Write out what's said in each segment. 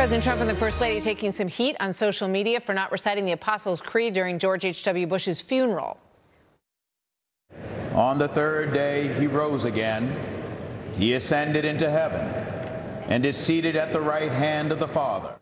President Trump and the First Lady taking some heat on social media for not reciting the Apostles' Creed during George H.W. Bush's funeral. On the third day, he rose again. He ascended into heaven and is seated at the right hand of the Father.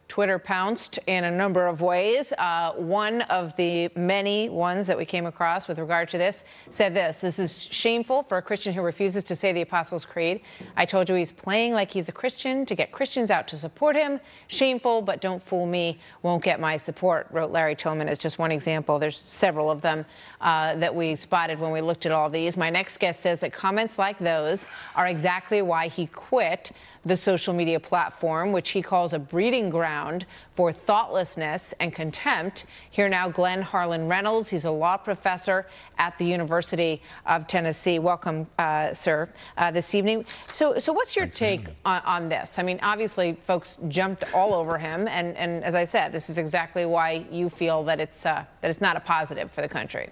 Twitter pounced in a number of ways. One of the many ones that we came across with regard to this said this is shameful for a Christian who refuses to say the Apostles' Creed. I told you he's playing like he's a Christian to get Christians out to support him. Shameful, but don't fool me, won't get my support, wrote Larry Tillman as just one example. There's several of them that we spotted when we looked at all these. My next guest says that comments like those are exactly why he quit the social media platform, which he calls a breeding ground for thoughtlessness and contempt. Here now, Glenn Harlan Reynolds. He's a law professor at the University of Tennessee. Welcome, sir, this evening. So what's your take on this? I mean, obviously, folks jumped all over him, and as I said, this is exactly why you feel that it's not a positive for the country.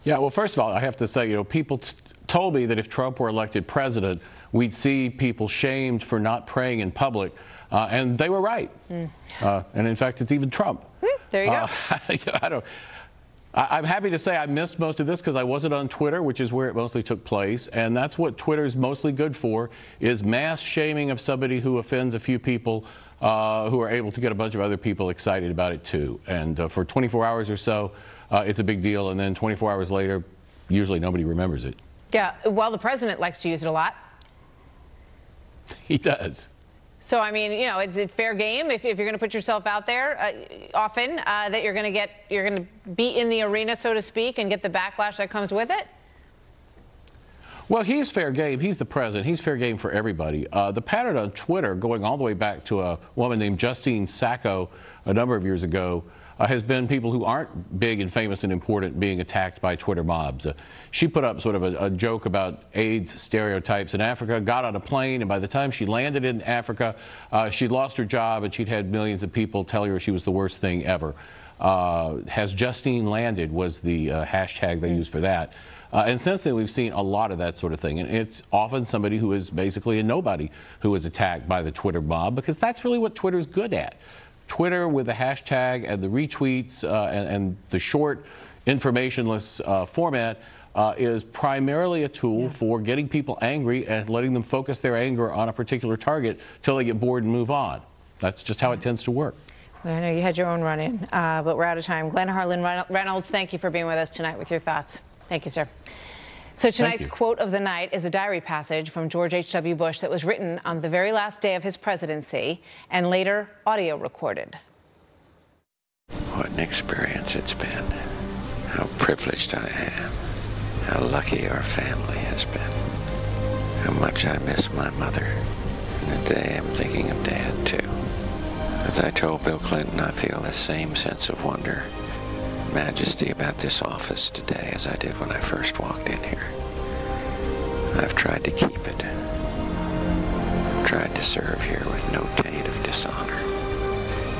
Yeah, well, first of all, I have to say, people told me that if Trump were elected president, we'd see people shamed for not praying in public, and they were right. And in fact, it's even Trump. There you go. I'm happy to say I missed most of this because I wasn't on Twitter, which is where it mostly took place, and that's what Twitter's mostly good for, is mass shaming of somebody who offends a few people who are able to get a bunch of other people excited about it too. And for 24 hours or so, it's a big deal, and then 24 hours later, usually nobody remembers it. Yeah, well, the president likes to use it a lot. He does. So, I mean, it's fair game if you're going to put yourself out there often that you're going to be in the arena, so to speak, and get the backlash that comes with it? Well, he's fair game. He's the president. He's fair game for everybody. The pattern on Twitter, going all the way back to a woman named Justine Sacco a number of years ago, has been people who aren't big and famous and important being attacked by Twitter mobs. She put up sort of a joke about AIDS stereotypes in Africa, got on a plane, and by the time she landed in Africa, she'd lost her job and she'd had millions of people tell her she was the worst thing ever. Has Justine landed was the hashtag they used for that. And since then, we've seen a lot of that sort of thing. And it's often somebody who is basically a nobody who is attacked by the Twitter mob, because that's really what Twitter's good at. Twitter with the hashtag and the retweets and the short, informationless format is primarily a tool for getting people angry and letting them focus their anger on a particular target till they get bored and move on. That's just how it tends to work. Well, I know you had your own run-in, but we're out of time. Glenn Harlan Reynolds, thank you for being with us tonight with your thoughts. Thank you, sir. So tonight's quote of the night is a diary passage from George H.W. Bush that was written on the very last day of his presidency and later audio recorded. What an experience it's been. How privileged I am. How lucky our family has been. How much I miss my mother. And today I'm thinking of Dad, too. As I told Bill Clinton, I feel the same sense of wonder, majesty about this office today as I did when I first walked in here. I've tried to keep it. I've tried to serve here with no taint of dishonor,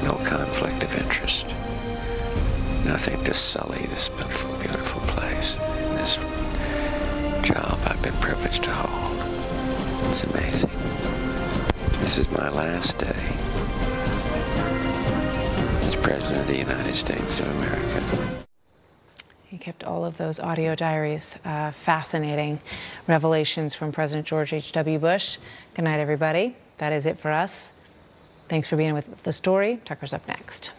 no conflict of interest, nothing to sully this beautiful, beautiful place, this job I've been privileged to hold. It's amazing. This is my last day as President of the United States of America. He kept all of those audio diaries. Fascinating revelations from President George H.W. Bush. Good night, everybody. That is it for us. Thanks for being with the story. Tucker's up next.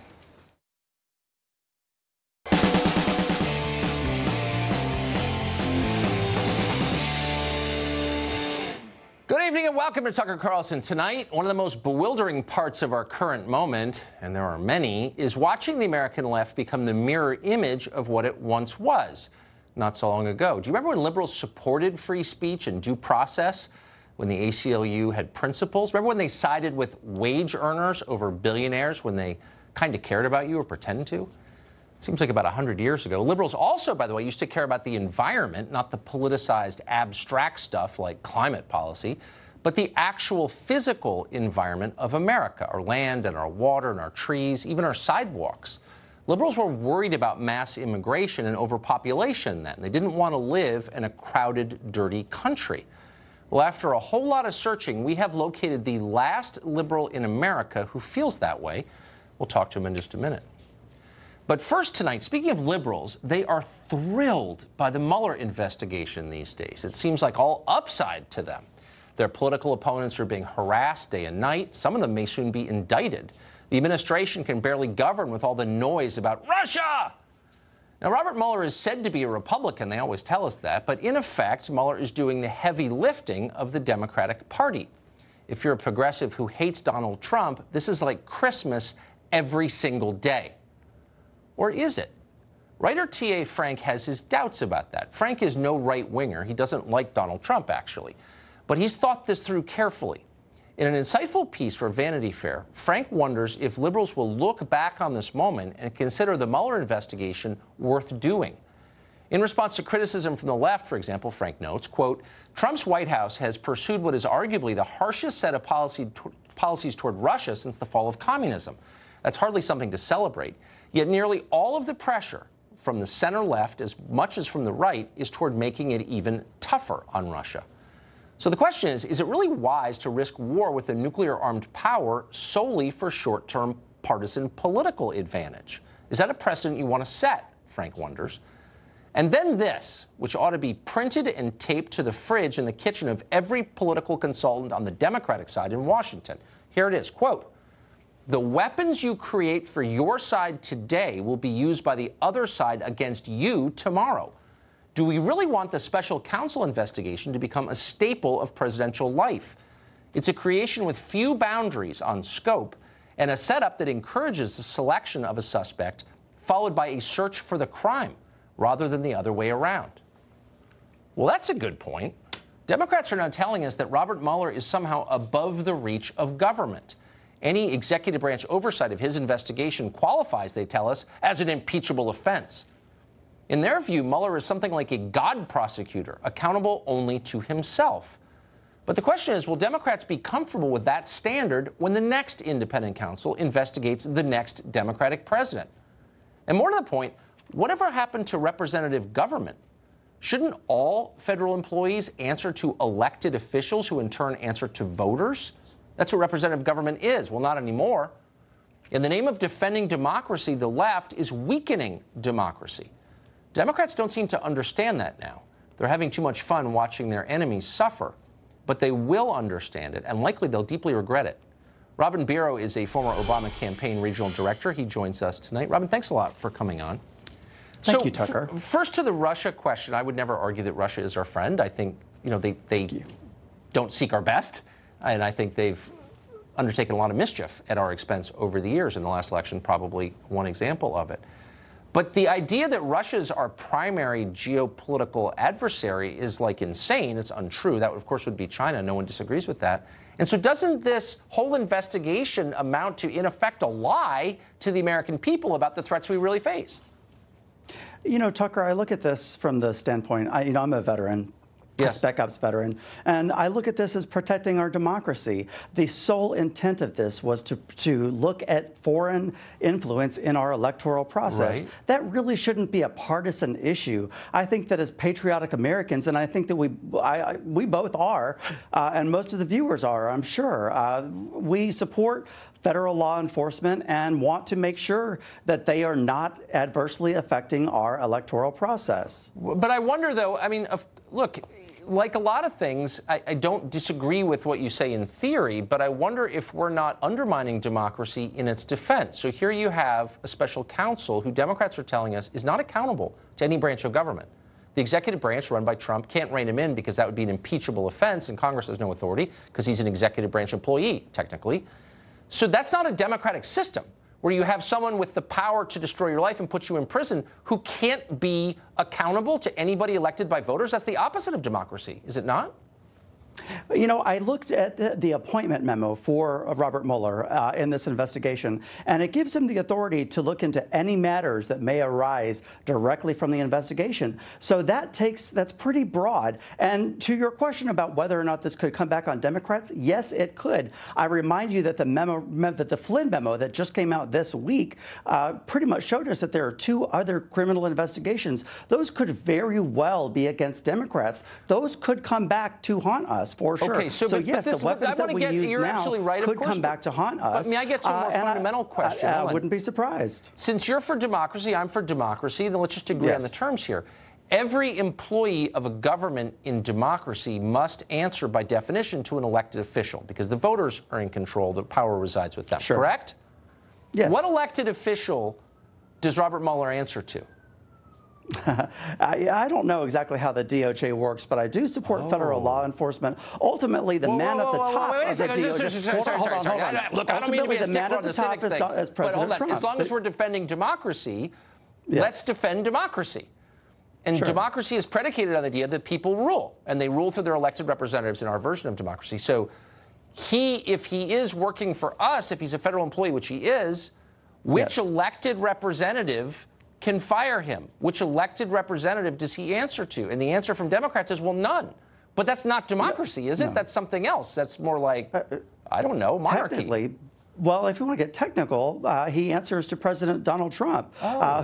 Good evening and welcome to Tucker Carlson. Tonight, one of the most bewildering parts of our current moment, and there are many, is watching the American left become the mirror image of what it once was not so long ago. Do you remember when liberals supported free speech and due process? When the ACLU had principles? Remember when they sided with wage earners over billionaires when they kind of cared about you or pretended to? Seems like about 100 years ago. Liberals also, by the way, used to care about the environment, not the politicized abstract stuff like climate policy, but the actual physical environment of America, our land and our water and our trees, even our sidewalks. Liberals were worried about mass immigration and overpopulation then. They didn't want to live in a crowded, dirty country. Well, after a whole lot of searching, we have located the last liberal in America who feels that way. We'll talk to him in just a minute. But first tonight, speaking of liberals, they are thrilled by the Mueller investigation these days. It seems like all upside to them. Their political opponents are being harassed day and night. Some of them may soon be indicted. The administration can barely govern with all the noise about Russia. Now, Robert Mueller is said to be a Republican. They always tell us that. But in effect, Mueller is doing the heavy lifting of the Democratic Party. If you're a progressive who hates Donald Trump, this is like Christmas every single day. Or is it? Writer T.A. Frank has his doubts about that. Frank is no right-winger. He doesn't like Donald Trump, actually. But he's thought this through carefully. In an insightful piece for Vanity Fair, Frank wonders if liberals will look back on this moment and consider the Mueller investigation worth doing. In response to criticism from the left, for example, Frank notes, quote, Trump's White House has pursued what is arguably the harshest set of policies toward Russia since the fall of communism. That's hardly something to celebrate. Yet nearly all of the pressure from the center-left, as much as from the right, is toward making it even tougher on Russia. So the question is it really wise to risk war with a nuclear-armed power solely for short-term partisan political advantage? Is that a precedent you want to set, Frank wonders? And then this, which ought to be printed and taped to the fridge in the kitchen of every political consultant on the Democratic side in Washington. Here it is, quote, the weapons you create for your side today will be used by the other side against you tomorrow. Do we really want the special counsel investigation to become a staple of presidential life? It's a creation with few boundaries on scope and a setup that encourages the selection of a suspect, followed by a search for the crime, rather than the other way around. Well, that's a good point. Democrats are now telling us that Robert Mueller is somehow above the reach of government. Any executive branch oversight of his investigation qualifies, they tell us, as an impeachable offense. In their view, Mueller is something like a God prosecutor, accountable only to himself. But the question is, will Democrats be comfortable with that standard when the next independent counsel investigates the next Democratic president? And more to the point, whatever happened to representative government? Shouldn't all federal employees answer to elected officials who in turn answer to voters? That's what representative government is. Well, not anymore. In the name of defending democracy, the left is weakening democracy. Democrats don't seem to understand that now. They're having too much fun watching their enemies suffer. But they will understand it, and likely they'll deeply regret it. Robin Biro is a former Obama campaign regional director. He joins us tonight. Robin, thanks a lot for coming on. Thank you, Tucker. First to the Russia question, I would never argue that Russia is our friend. I think, they don't seek our best, and I think they've undertaken a lot of mischief at our expense over the years. In the last election, probably one example of it. But the idea that Russia is our primary geopolitical adversary is like insane. It's untrue. That, of course, would be China. No one disagrees with that. And so doesn't this whole investigation amount to, in effect, a lie to the American people about the threats we really face? Tucker, I look at this from the standpoint, I'm a veteran. Yes. A Spec Ops veteran, and I look at this as protecting our democracy. The sole intent of this was to look at foreign influence in our electoral process. Right. That really shouldn't be a partisan issue. I think that as patriotic Americans, and I think that we both are, and most of the viewers are, I'm sure, we support federal law enforcement and want to make sure that they are not adversely affecting our electoral process. But I wonder, though, look, like a lot of things, I don't disagree with what you say in theory, but I wonder if we're not undermining democracy in its defense. So here you have a special counsel who Democrats are telling us is not accountable to any branch of government. The executive branch run by Trump can't rein him in because that would be an impeachable offense, and Congress has no authority because he's an executive branch employee, technically. So that's not a democratic system where you have someone with the power to destroy your life and put you in prison who can't be accountable to anybody elected by voters. That's the opposite of democracy, is it not? I looked at the appointment memo for Robert Mueller in this investigation, and it gives him the authority to look into any matters that may arise directly from the investigation. So that's pretty broad. And to your question about whether or not this could come back on Democrats, yes, it could. I remind you that the Flynn memo that just came out this week pretty much showed us that there are 2 other criminal investigations. Those could very well be against Democrats. Those could come back to haunt us. us, for sure. Okay, so yes, this, the weapons that we use you're now absolutely right, could come back to haunt us. But may I get to a more fundamental question? I wouldn't be surprised. Since you're for democracy, I'm for democracy, then let's just agree on the terms here. Every employee of a government in democracy must answer by definition to an elected official because the voters are in control, the power resides with them, correct? Yes. What elected official does Robert Mueller answer to? I don't know exactly how the DOJ works, but I do support federal law enforcement. Ultimately, the man at the top of the DOJ... Look, I don't mean to be a stickler on the civics thing, but hold on. As long as we're defending democracy, let's defend democracy. And democracy is predicated on the idea that people rule, and they rule through their elected representatives in our version of democracy. So if he is working for us, if he's a federal employee, which he is, which elected representative can fire him? Which elected representative does he answer to? And the answer from Democrats is, well, none. But that's not democracy, is it? No. That's something else. That's more like, I don't know, monarchy. Technically, well, if you want to get technical, he answers to President Donald Trump,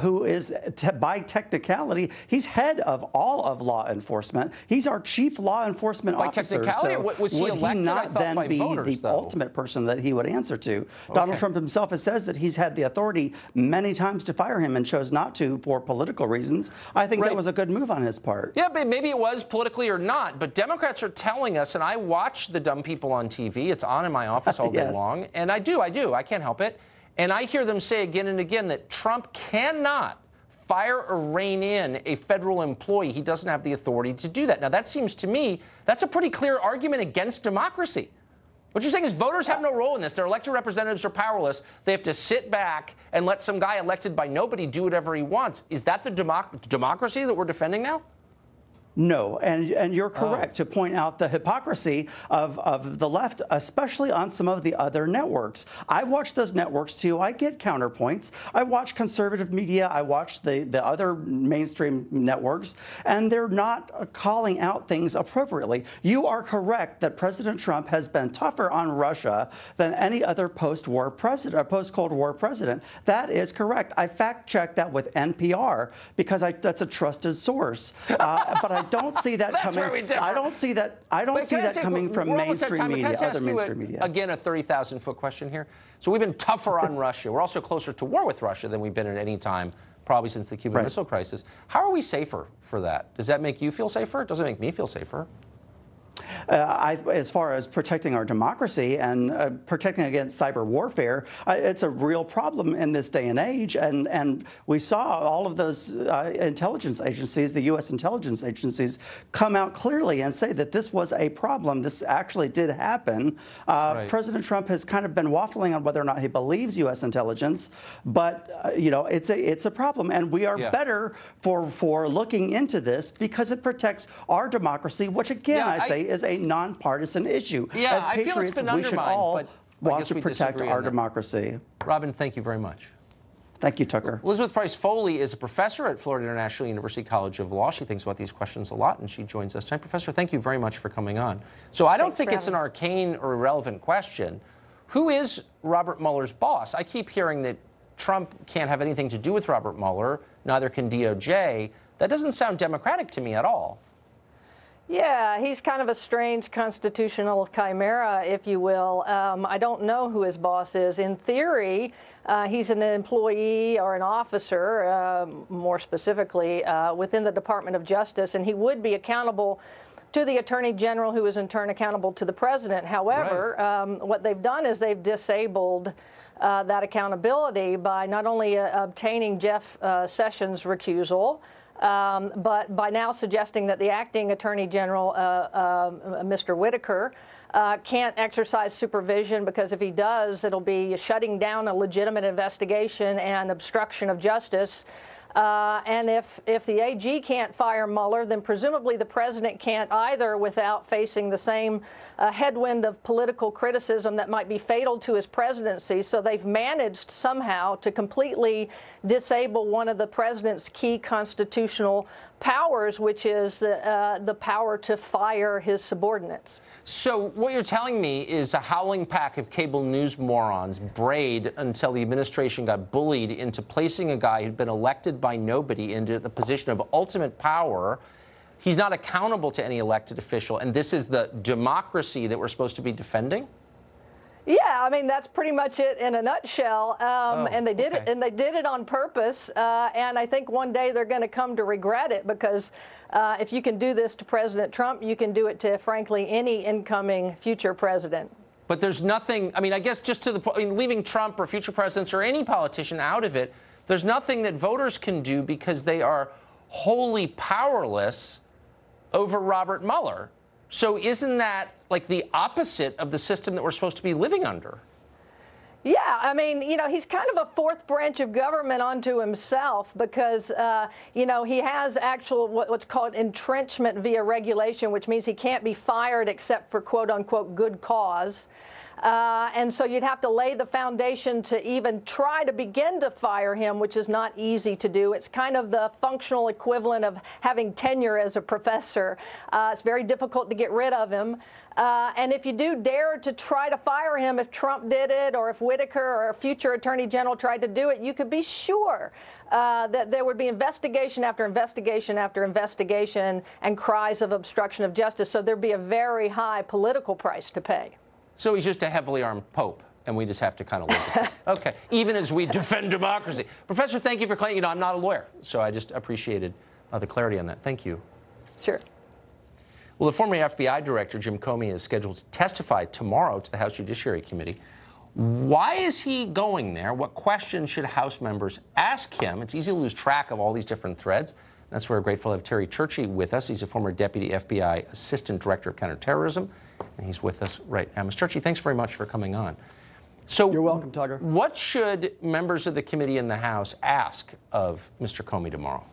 who is, by technicality, he's head of all of law enforcement. He's our chief law enforcement officer. By technicality, so was he elected? Would he not then by be voters, the ultimate person that he would answer to? Donald Trump himself has says that he's had the authority many times to fire him and chose not to for political reasons. I think that was a good move on his part. Yeah, but maybe it was politically or not. But Democrats are telling us, and I watch the dumb people on TV. It's on in my office all day long, and I do. I can't help it. And I hear them say again and again that Trump cannot fire or rein in a federal employee. He doesn't have the authority to do that. Now, that seems to me, that's a pretty clear argument against democracy. What you're saying is voters have no role in this. Their elected representatives are powerless. They have to sit back and let some guy elected by nobody do whatever he wants. Is that the democracy that we're defending now? No, and you're correct to point out the hypocrisy of the left, especially on some of the other networks. I watch those networks too. I get counterpoints. I watch conservative media. I watch the other mainstream networks, and they're not calling out things appropriately. You are correct that President Trump has been tougher on Russia than any other post-war president, post-Cold War president. That is correct. I fact-checked that with NPR because that's a trusted source. But I don't see that coming. I don't see that. I don't see that coming from mainstream media, other mainstream media. Again, a 30,000-foot question here. So we've been tougher on Russia. We're also closer to war with Russia than we've been at any time, probably since the Cuban Missile Crisis. How are we safer for that? Does that make you feel safer? It doesn't make me feel safer. As far as protecting our democracy and protecting against cyber warfare, it's a real problem in this day and age. And we saw all of those intelligence agencies, the U.S. intelligence agencies, come out clearly and say that this was a problem. This actually did happen. President Trump has kind of been waffling on whether or not he believes U.S. intelligence, but you know, it's a problem, and we are better for looking into this because it protects our democracy, which again I say is a nonpartisan issue. Yeah, As I feel it's been we should undermined, all but want to protect our democracy. Robin, thank you very much. Thank you, Tucker. Elizabeth Price Foley is a professor at Florida International University College of Law. She thinks about these questions a lot, and she joins us tonight. Professor, thank you very much for coming on. So I don't think it's an arcane or irrelevant question. Who is Robert Mueller's boss? I keep hearing that Trump can't have anything to do with Robert Mueller, neither can DOJ. That doesn't sound democratic to me at all. Yeah, he's kind of a strange constitutional chimera, if you will. I don't know who his boss is. In theory, he's an employee or an officer, more specifically, within the Department of Justice, and he would be accountable to the Attorney General, who is in turn accountable to the President. However, what they've done is they've disabled that accountability by not only obtaining Jeff Sessions' recusal, but by now suggesting that the acting Attorney General, Mr. Whitaker, can't exercise supervision because if he does, it'll be shutting down a legitimate investigation and obstruction of justice. And if the AG can't fire Mueller, then presumably the president can't either without facing the same headwind of political criticism that might be fatal to his presidency. So they've managed somehow to completely disable one of the president's key constitutional powers, which is the power to fire his subordinates. So what you're telling me is a howling pack of cable news morons brayed until the administration got bullied into placing a guy who'd been elected by nobody into the position of ultimate power. He's not accountable to any elected official, and this is the democracy that we're supposed to be defending? Yeah, I mean, that's pretty much it in a nutshell. And they did it, and they did it on purpose. And I think one day they're going to come to regret it, because if you can do this to President Trump, you can do it to, frankly, any incoming future president. But there's nothing, I mean, I guess just to the point, I mean, leaving Trump or future presidents or any politician out of it, there's nothing that voters can do because they are wholly powerless over Robert Mueller. So isn't that like the opposite of the system that we're supposed to be living under? Yeah, I mean, you know, he's kind of a fourth branch of government unto himself, because, you know, he has actual what's called entrenchment via regulation, which means he can't be fired except for, quote unquote, good cause. And so you'd have to lay the foundation to even try to begin to fire him, which is not easy to do. It's kind of the functional equivalent of having tenure as a professor. It's very difficult to get rid of him. And if you do dare to try to fire him, if Trump did it, or if Whitaker or a future attorney general tried to do it, you could be sure that there would be investigation after investigation after investigation and cries of obstruction of justice. So there'd be a very high political price to pay. So he's just a heavily armed pope, and we just have to kind of look at it. Okay, even as we defend democracy. Professor, thank you for clarifying. You know, I'm not a lawyer, so I just appreciated the clarity on that. Thank you. Sure. Well, the former FBI director, Jim Comey, is scheduled to testify tomorrow to the House Judiciary Committee. Why is he going there? What questions should House members ask him? It's easy to lose track of all these different threads. That's why we're grateful to have Terry Churchy with us. He's a former Deputy FBI Assistant Director of Counterterrorism, and he's with us right now. Mr. Churchy, thanks very much for coming on. So, you're welcome, Tugger. What should members of the committee in the House ask of Mr. Comey tomorrow?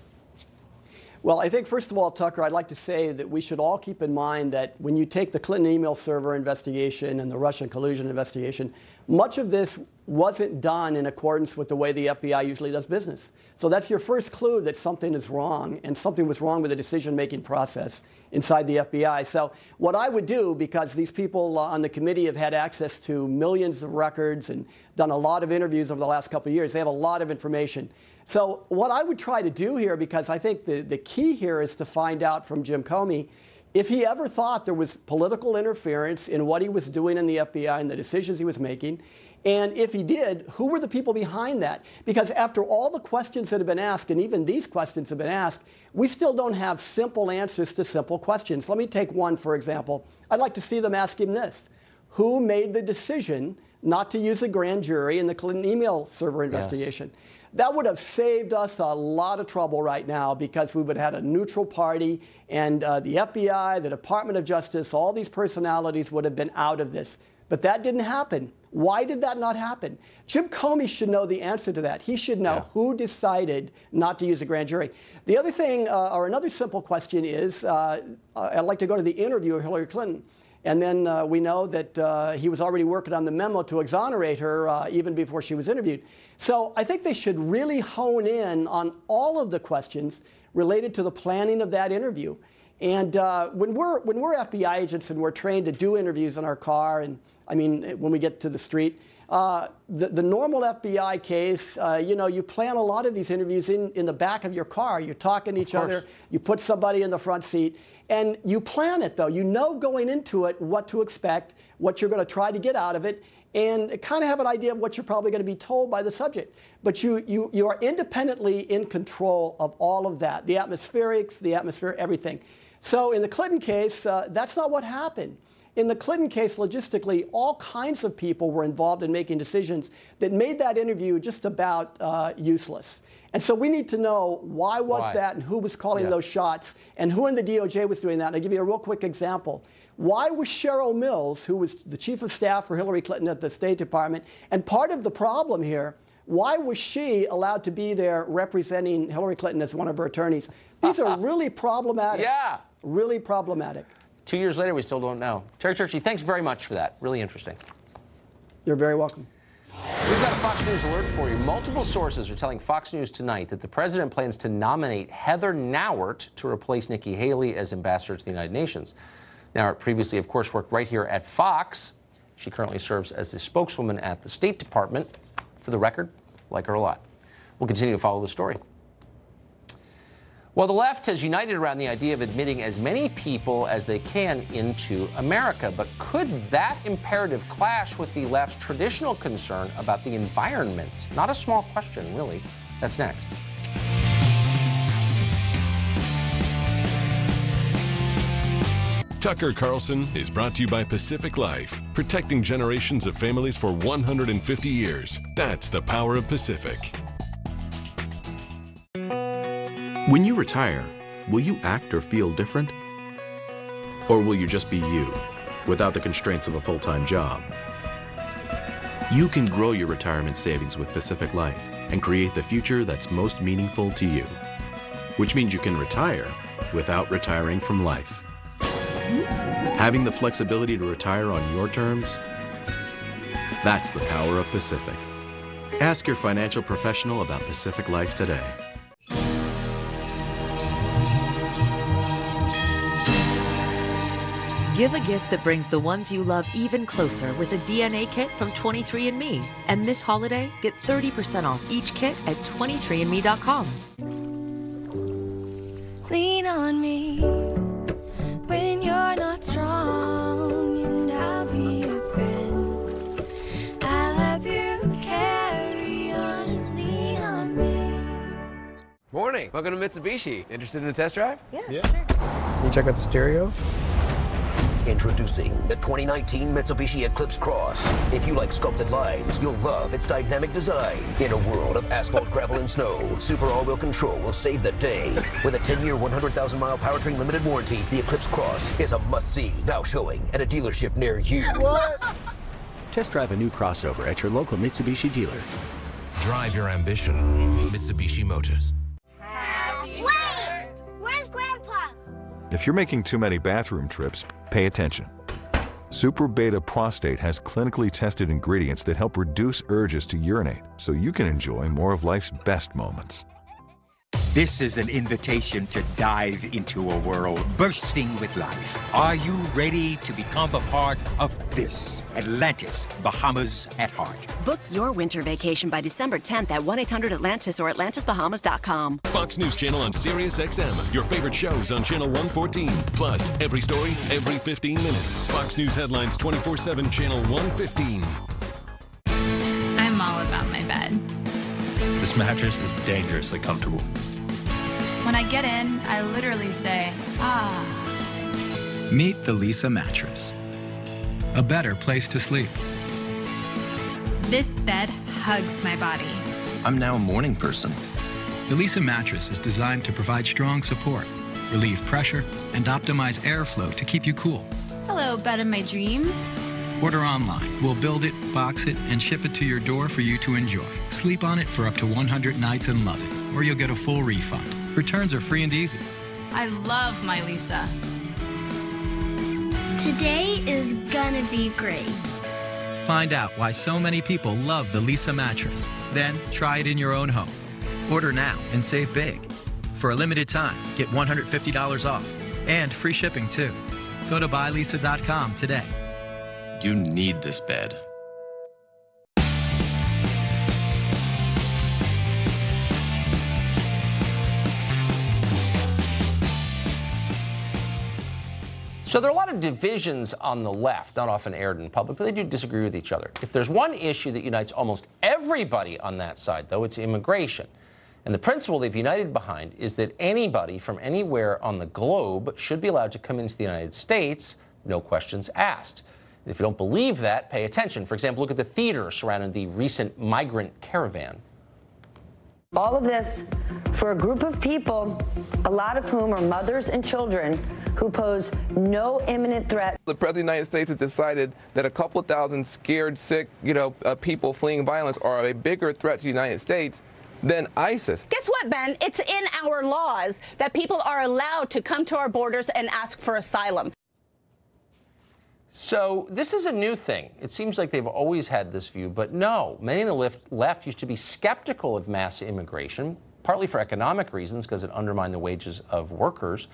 Well, I think, first of all, Tucker, I'd like to say that we should all keep in mind that when you take the Clinton email server investigation and the Russian collusion investigation, much of this wasn't done in accordance with the way the FBI usually does business. So that's your first clue that something is wrong, and something was wrong with the decision-making process inside the FBI. So what I would do, because these people on the committee have had access to millions of records and done a lot of interviews over the last couple of years, they have a lot of information. So what I would try to do here, because I think the key here is to find out from Jim Comey if he ever thought there was political interference in what he was doing in the FBI and the decisions he was making. And if he did, who were the people behind that? Because after all the questions that have been asked, and even these questions have been asked, we still don't have simple answers to simple questions. Let me take one, for example. I'd like to see them ask him this. Who made the decision not to use a grand jury in the Clinton email server investigation? Yes. That would have saved us a lot of trouble right now, because we would have had a neutral party, and the FBI, the Department of Justice, all these personalities would have been out of this. But that didn't happen. Why did that not happen? Jim Comey should know the answer to that. He should know who decided not to use a grand jury. The other thing, or another simple question is, I'd like to go to the interview of Hillary Clinton. And then we know that he was already working on the memo to exonerate her even before she was interviewed. So I think they should really hone in on all of the questions related to the planning of that interview. And when we're FBI agents and we're trained to do interviews in our car, and I mean, when we get to the street, the normal FBI case, you know, you plan a lot of these interviews in the back of your car. You're talking to each other. You put somebody in the front seat. And you plan it, though. You know going into it what to expect, what you're going to try to get out of it, and kind of have an idea of what you're probably going to be told by the subject. But you are independently in control of all of that, the atmospherics, the atmosphere, everything. So in the Clinton case, that's not what happened. In the Clinton case, logistically, all kinds of people were involved in making decisions that made that interview just about useless. And so we need to know why that, and who was calling those shots, and who in the DOJ was doing that. And I'll give you a real quick example. Why was Cheryl Mills, who was the chief of staff for Hillary Clinton at the State Department, and part of the problem here, why was she allowed to be there representing Hillary Clinton as one of her attorneys? These are really problematic. Yeah. Really problematic. 2 years later, we still don't know. Terry Churchy, thanks very much for that. Really interesting. You're very welcome. We've got a Fox News alert for you. Multiple sources are telling Fox News tonight that the president plans to nominate Heather Nauert to replace Nikki Haley as ambassador to the United Nations. Nauert previously, of course, worked right here at Fox. She currently serves as the spokeswoman at the State Department. For the record, like her a lot. We'll continue to follow the story. Well, the left has united around the idea of admitting as many people as they can into America. But could that imperative clash with the left's traditional concern about the environment? Not a small question, really. That's next. Tucker Carlson is brought to you by Pacific Life, protecting generations of families for 150 years. That's the power of Pacific. When you retire, will you act or feel different? Or will you just be you, without the constraints of a full-time job? You can grow your retirement savings with Pacific Life and create the future that's most meaningful to you. Which means you can retire without retiring from life. Having the flexibility to retire on your terms, that's the power of Pacific. Ask your financial professional about Pacific Life today. Give a gift that brings the ones you love even closer with a DNA kit from 23andMe. And this holiday, get 30% off each kit at 23andMe.com. Lean on me when you're not strong, and I'll be your friend. I'll help you carry on. Lean on me. Morning. Welcome to Mitsubishi. Interested in a test drive? Yeah. Sure. Can you check out the stereo? Introducing the 2019 Mitsubishi Eclipse Cross. If you like sculpted lines, you'll love its dynamic design. In a world of asphalt, gravel, and snow, Super All-Wheel Control will save the day. With a 10-year, 100,000-mile powertrain limited warranty, the Eclipse Cross is a must-see, now showing at a dealership near you. What? Test drive a new crossover at your local Mitsubishi dealer. Drive your ambition. Mitsubishi Motors. Wait! Where's Grandpa? If you're making too many bathroom trips, pay attention. Super Beta Prostate has clinically tested ingredients that help reduce urges to urinate so you can enjoy more of life's best moments. This is an invitation to dive into a world bursting with life. Are you ready to become a part of this Atlantis, Bahamas at heart? Book your winter vacation by December 10th at 1-800-ATLANTIS or AtlantisBahamas.com. Fox News Channel on Sirius XM. Your favorite shows on Channel 114. Plus, every story, every 15 minutes. Fox News headlines 24/7, Channel 115. I'm all about my bed. This mattress is dangerously comfortable. When I get in, I literally say, ah. Meet the Leesa mattress. A better place to sleep. This bed hugs my body. I'm now a morning person. The Leesa mattress is designed to provide strong support, relieve pressure, and optimize airflow to keep you cool. Hello, bed of my dreams. Order online. We'll build it, box it, and ship it to your door for you to enjoy. Sleep on it for up to 100 nights and love it, or you'll get a full refund. Returns are free and easy. I love my Leesa. Today is gonna be great. Find out why so many people love the Leesa mattress. Then try it in your own home. Order now and save big. For a limited time, get $150 off and free shipping too. Go to buyleesa.com today. You need this bed. So there are a lot of divisions on the left, not often aired in public, but they do disagree with each other. If there's one issue that unites almost everybody on that side, though, it's immigration. And the principle they've united behind is that anybody from anywhere on the globe should be allowed to come into the United States, no questions asked. And if you don't believe that, pay attention. For example, look at the theater surrounding the recent migrant caravan. All of this for a group of people, a lot of whom are mothers and children, who pose no imminent threat. The President of the United States has decided that a couple thousand scared, sick, people fleeing violence are a bigger threat to the United States than ISIS. Guess what, Ben? It's in our laws that people are allowed to come to our borders and ask for asylum. So this is a new thing. It seems like they've always had this view, but no. Many in the left used to be skeptical of mass immigration, partly for economic reasons, because it undermined the wages of workers.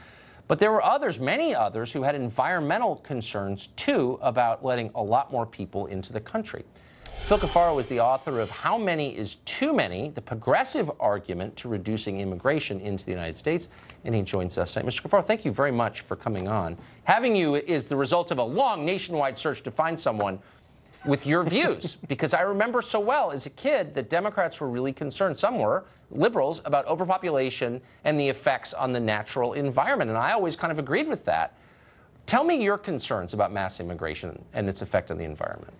But there were others, many others, who had environmental concerns, too, about letting a lot more people into the country. Phil Cafaro is the author of How Many is Too Many? The Progressive Argument to Reducing Immigration into the United States. And he joins us tonight. Mr. Cafaro, thank you very much for coming on. Having you is the result of a long nationwide search to find someone with your views, because I remember so well as a kid that Democrats were really concerned, some were, liberals, about overpopulation and the effects on the natural environment. And I always kind of agreed with that. Tell me your concerns about mass immigration and its effect on the environment.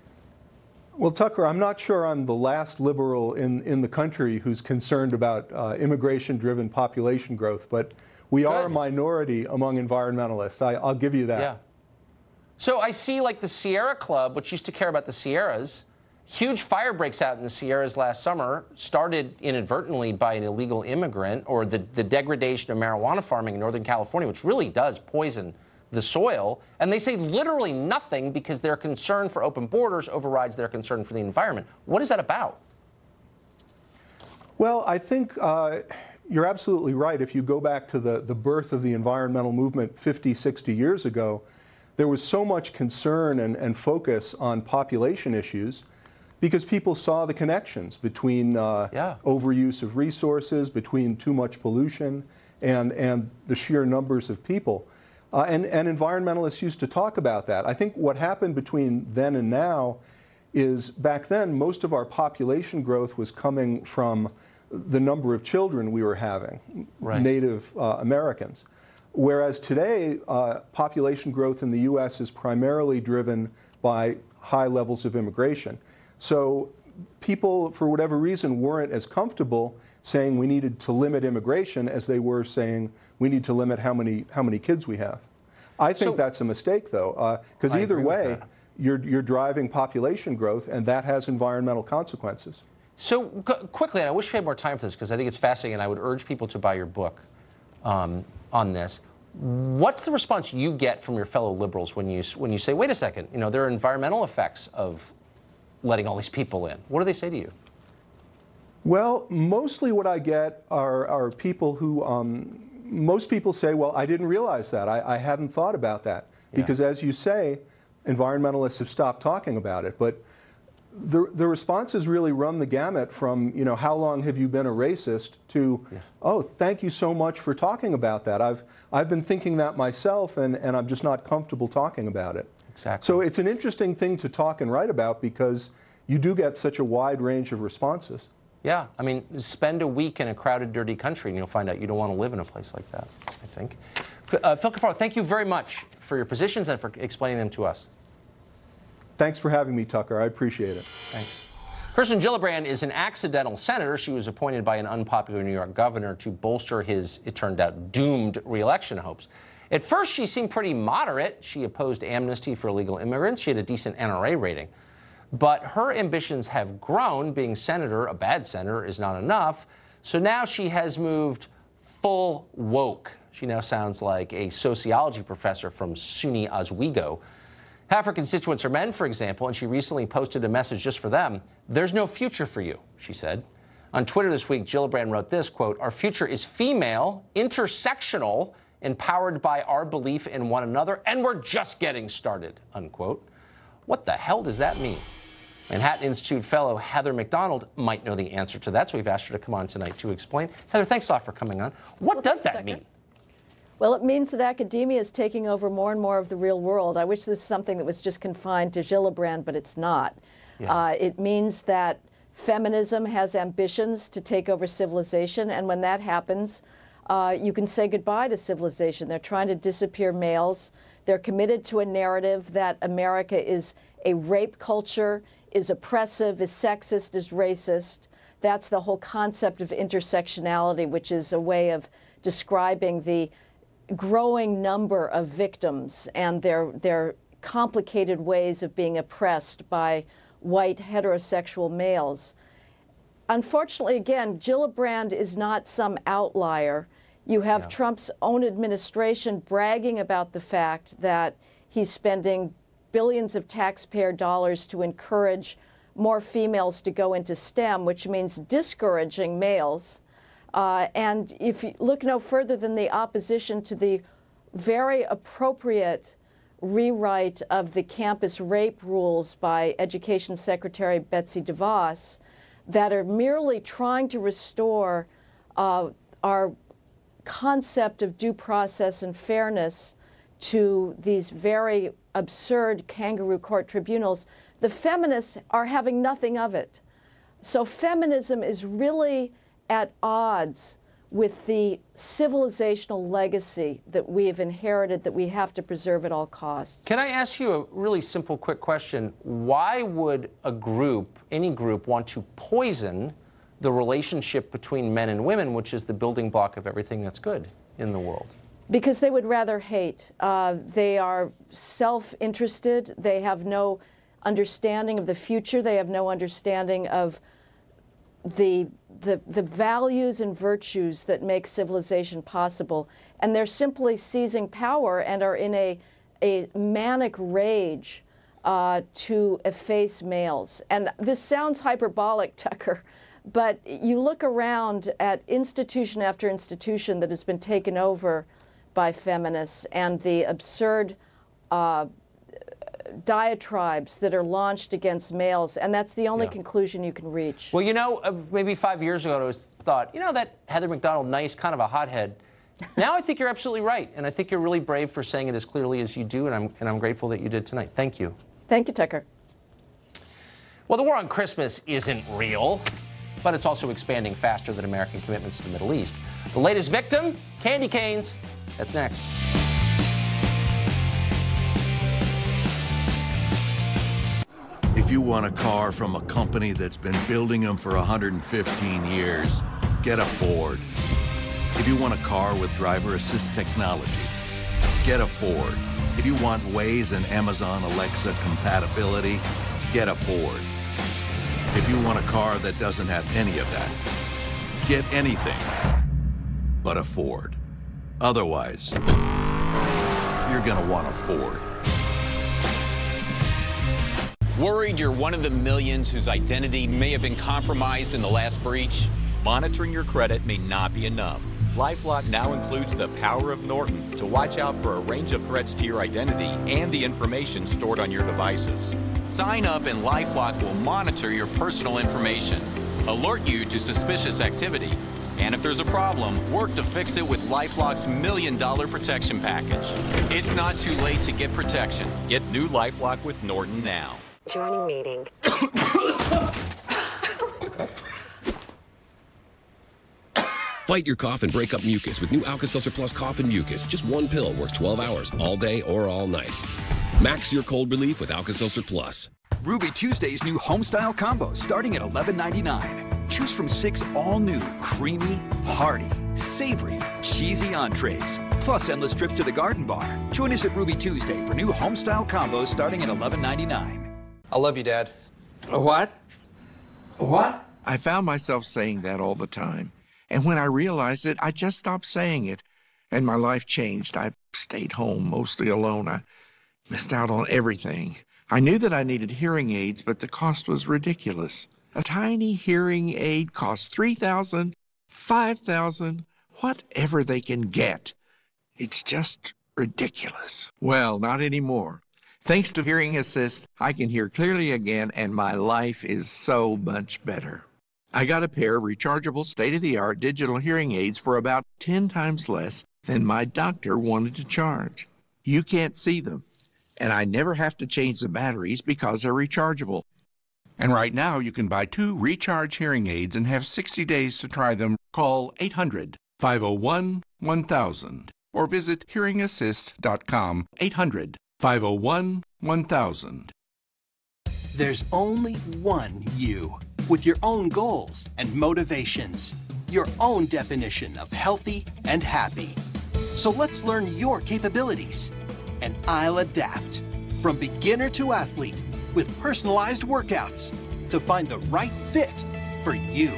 Well, Tucker, I'm not sure I'm the last liberal in the country who's concerned about immigration-driven population growth, but we are a minority among environmentalists. I'll give you that. Yeah. So I see, like, the Sierra Club, which used to care about the Sierras. Huge fire breaks out in the Sierras last summer, started inadvertently by an illegal immigrant, or the degradation of marijuana farming in Northern California, which really does poison the soil. And they say literally nothing because their concern for open borders overrides their concern for the environment. What is that about? Well, I think you're absolutely right. If you go back to the birth of the environmental movement 50, 60 years ago, there was so much concern and focus on population issues because people saw the connections between overuse of resources, between too much pollution, and the sheer numbers of people. And environmentalists used to talk about that. I think what happened between then and now is back then most of our population growth was coming from the number of children we were having, Native Americans. Whereas today, population growth in the U.S. is primarily driven by high levels of immigration. So people, for whatever reason, weren't as comfortable saying we needed to limit immigration as they were saying we need to limit how many kids we have. I think that's a mistake, though, because either way, you're driving population growth, and that has environmental consequences. So quickly, and I wish we had more time for this because I think it's fascinating, and I would urge people to buy your book on this. What's the response you get from your fellow liberals when you say, wait a second, you know, there are environmental effects of letting all these people in? What do they say to you? Well, mostly what I get are people who, most people say, well, I didn't realize that. I hadn't thought about that. Because as you say, environmentalists have stopped talking about it. But the responses really run the gamut from, you know, how long have you been a racist to, oh, thank you so much for talking about that. I've been thinking that myself, and I'm just not comfortable talking about it. Exactly. So it's an interesting thing to talk and write about because you do get such a wide range of responses. Yeah, I mean, spend a week in a crowded, dirty country, and you'll find out you don't want to live in a place like that, I think. Phil Cafaro, thank you very much for your positions and for explaining them to us. Thanks for having me, Tucker. I appreciate it. Thanks. Kirsten Gillibrand is an accidental senator. She was appointed by an unpopular New York governor to bolster his, it turned out, doomed re-election hopes. At first, she seemed pretty moderate. She opposed amnesty for illegal immigrants. She had a decent NRA rating. But her ambitions have grown. Being senator, a bad senator, is not enough. So now she has moved full woke. She now sounds like a sociology professor from SUNY Oswego. Half her constituents are men, for example, and she recently posted a message just for them. There's no future for you, she said. On Twitter this week, Gillibrand wrote this, quote, our future is female, intersectional, empowered by our belief in one another, and we're just getting started, unquote. What the hell does that mean? Manhattan Institute fellow Heather McDonald might know the answer to that, so we've asked her to come on tonight to explain. Heather, thanks a lot for coming on. What does that mean? Well, it means that academia is taking over more and more of the real world. I wish this was something that was just confined to Gillibrand, but it's not. Yeah. It means that feminism has ambitions to take over civilization, and when that happens, you can say goodbye to civilization. They're trying to disappear males. They're committed to a narrative that America is a rape culture, is oppressive, is sexist, is racist. That's the whole concept of intersectionality, which is a way of describing the growing number of victims and their complicated ways of being oppressed by white heterosexual males. Unfortunately, again, Gillibrand is not some outlier. You have Trump's own administration bragging about the fact that he's spending billions of taxpayer dollars to encourage more females to go into STEM, which means discouraging males. And if you look no further than the opposition to the very appropriate rewrite of the campus rape rules by Education Secretary Betsy DeVos that are merely trying to restore our concept of due process and fairness to these very absurd kangaroo court tribunals, the feminists are having nothing of it. So feminism is really at odds with the civilizational legacy that we have inherited that we have to preserve at all costs. Can I ask you a really simple, quick question? Why would a group, any group, want to poison the relationship between men and women, which is the building block of everything that's good in the world? Because they would rather hate. They are self-interested. They have no understanding of the future. They have no understanding of the values and virtues that make civilization possible. And they're simply seizing power and are in a manic rage to efface males. And this sounds hyperbolic, Tucker, but you look around at institution after institution that has been taken over by feminists and the absurd diatribes that are launched against males, and that's the only conclusion you can reach. Well, you know, maybe 5 years ago, I was thought, you know, that Heather McDonald, nice, kind of a hothead. Now I think you're absolutely right, and I think you're really brave for saying it as clearly as you do, and I'm grateful that you did tonight. Thank you. Thank you, Tucker. Well, the war on Christmas isn't real, but it's also expanding faster than American commitments to the Middle East. The latest victim, candy canes. That's next. If you want a car from a company that's been building them for 115 years, get a Ford. If you want a car with driver assist technology, get a Ford. If you want Waze and Amazon Alexa compatibility, get a Ford. If you want a car that doesn't have any of that, get anything but a Ford. Otherwise, you're gonna want a Ford. Worried you're one of the millions whose identity may have been compromised in the last breach? Monitoring your credit may not be enough. LifeLock now includes the power of Norton to watch out for a range of threats to your identity and the information stored on your devices. Sign up and LifeLock will monitor your personal information, alert you to suspicious activity, and if there's a problem, work to fix it with LifeLock's $1 Million Protection Package. It's not too late to get protection. Get new LifeLock with Norton now. Joining meeting. Fight your cough and break up mucus with new Alka-Seltzer Plus Cough and Mucus. Just one pill works 12 hours, all day or all night. Max your cold relief with Alka-Seltzer Plus. Ruby Tuesday's new homestyle combos starting at $11.99. Choose from 6 all-new, creamy, hearty, savory, cheesy entrees, plus endless trips to the garden bar. Join us at Ruby Tuesday for new homestyle combos starting at $11.99. I love you, Dad. A what? A what? I found myself saying that all the time. And when I realized it, I just stopped saying it. And my life changed. I stayed home, mostly alone. I missed out on everything. I knew that I needed hearing aids, but the cost was ridiculous. A tiny hearing aid costs $3,000, $5,000, whatever they can get. It's just ridiculous. Well, not anymore. Thanks to Hearing Assist, I can hear clearly again, and my life is so much better. I got a pair of rechargeable, state-of-the-art digital hearing aids for about 10 times less than my doctor wanted to charge. You can't see them, and I never have to change the batteries because they're rechargeable. And right now, you can buy 2 Recharge hearing aids and have 60 days to try them. Call 800-501-1000 or visit hearingassist.com. 800-501-1000. There's only one you, with your own goals and motivations, your own definition of healthy and happy. So let's learn your capabilities, and I'll adapt from beginner to athlete with personalized workouts to find the right fit for you.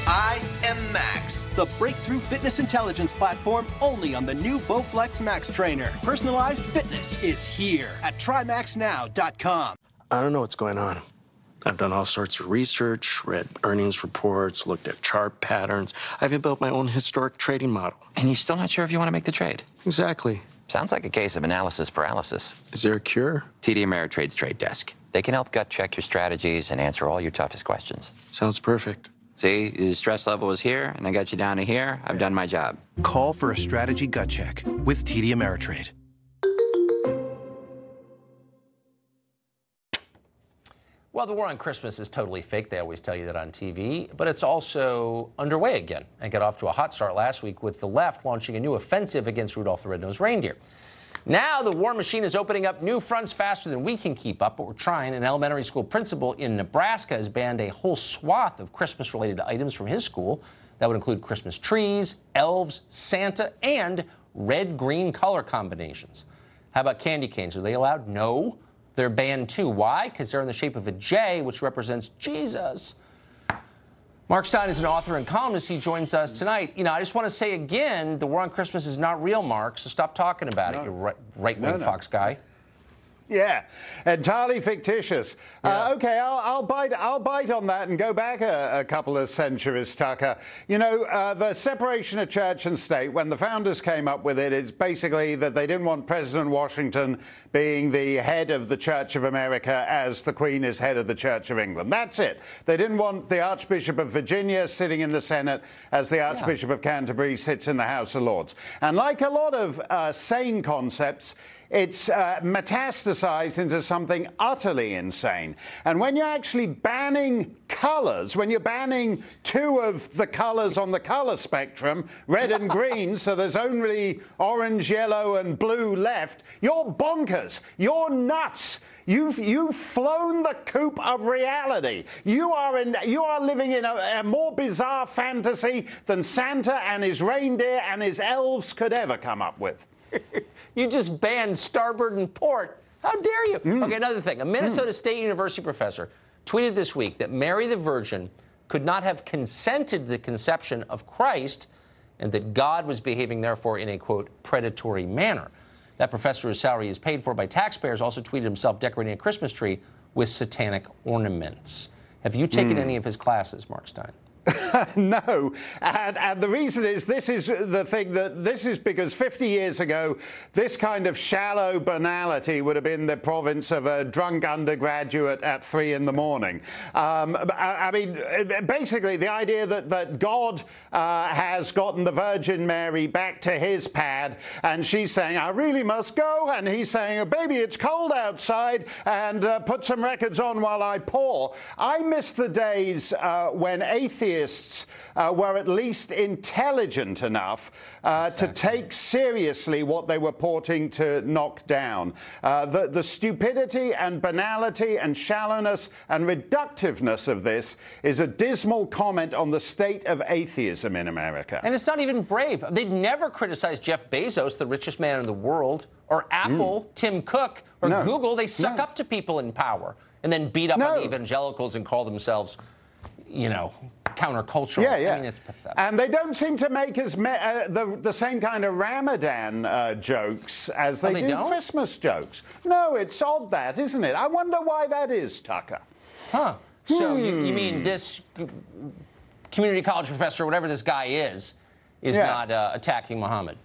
I am Max, the breakthrough fitness intelligence platform only on the new Bowflex Max Trainer. Personalized fitness is here at TryMaxNow.com. I don't know what's going on. I've done all sorts of research, read earnings reports, looked at chart patterns. I even built my own historic trading model. And you're still not sure if you want to make the trade? Exactly. Sounds like a case of analysis paralysis. Is there a cure? TD Ameritrade's trade desk. They can help gut check your strategies and answer all your toughest questions. Sounds perfect. See, your stress level is here, and I got you down to here. I've done my job. Call for a strategy gut check with TD Ameritrade. Well, the war on Christmas is totally fake. They always tell you that on TV. But it's also underway again and got off to a hot start last week with the left launching a new offensive against Rudolph the Red-Nosed Reindeer. Now the war machine is opening up new fronts faster than we can keep up, but we're trying. An elementary school principal in Nebraska has banned a whole swath of Christmas-related items from his school. That would include Christmas trees, elves, Santa, and red-green color combinations. How about candy canes? Are they allowed? No. They're banned too. Why? Because they're in the shape of a J, which represents Jesus. Mark Stein is an author and columnist. He joins us tonight. You know, I just want to say again, the war on Christmas is not real, Mark, so stop talking about it, you right-wing Fox guy. Yeah, entirely fictitious. Okay, I'll bite on that and go back a couple of centuries, Tucker. You know, the separation of church and state, when the founders came up with it, it's basically that they didn't want President Washington being the head of the Church of America as the Queen is head of the Church of England. That's it. They didn't want the Archbishop of Virginia sitting in the Senate as the Archbishop of Canterbury sits in the House of Lords. And like a lot of sane concepts, it's metastasized into something utterly insane. And when you're actually banning colors, when you're banning two of the colors on the color spectrum, red and green, so there's only orange, yellow, and blue left, you're bonkers. You're nuts. You've flown the coop of reality. You are living in a more bizarre fantasy than Santa and his reindeer and his elves could ever come up with. You just banned starboard and port. How dare you? Okay, another thing. A Minnesota State University professor tweeted this week that Mary the Virgin could not have consented to the conception of Christ and that God was behaving, therefore, in a, quote, predatory manner. That professor, whose salary is paid for by taxpayers, also tweeted himself decorating a Christmas tree with satanic ornaments. Have you taken any of his classes, Mark Stein? No, and the reason is this is because 50 years ago, this kind of shallow banality would have been the province of a drunk undergraduate at 3 in the morning. I mean, basically, the idea that God has gotten the Virgin Mary back to his pad, and she's saying, I really must go, and he's saying, oh, baby, it's cold outside, and put some records on while I pour. I miss the days when atheists were at least intelligent enough to take seriously what they were purporting to knock down. The stupidity and banality and shallowness and reductiveness of this is a dismal comment on the state of atheism in America. And it's not even brave. They'd never criticize Jeff Bezos, the richest man in the world, or Apple, Tim Cook, or Google. They suck up to people in power and then beat up on the evangelicals and call themselves, you know, countercultural. Yeah. I mean, it's pathetic. And they don't seem to make as the same kind of Ramadan jokes as they do Christmas jokes. No, it's odd that, isn't it? I wonder why that is, Tucker. Huh. So you mean this community college professor, whatever this guy is not attacking Muhammad?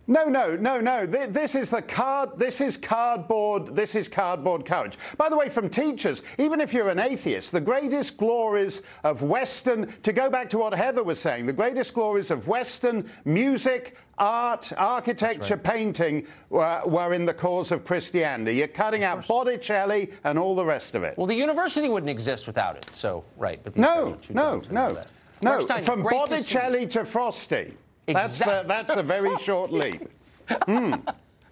No. This is cardboard courage. By the way, from teachers, even if you're an atheist, the greatest glories of Western, to go back to what Heather was saying, the greatest glories of Western music, art, architecture, painting were in the cause of Christianity. You're cutting out Botticelli and all the rest of it. Well, the university wouldn't exist without it. So, right. But these no. From Botticelli to Frosty. Exactly. That's a very short leap.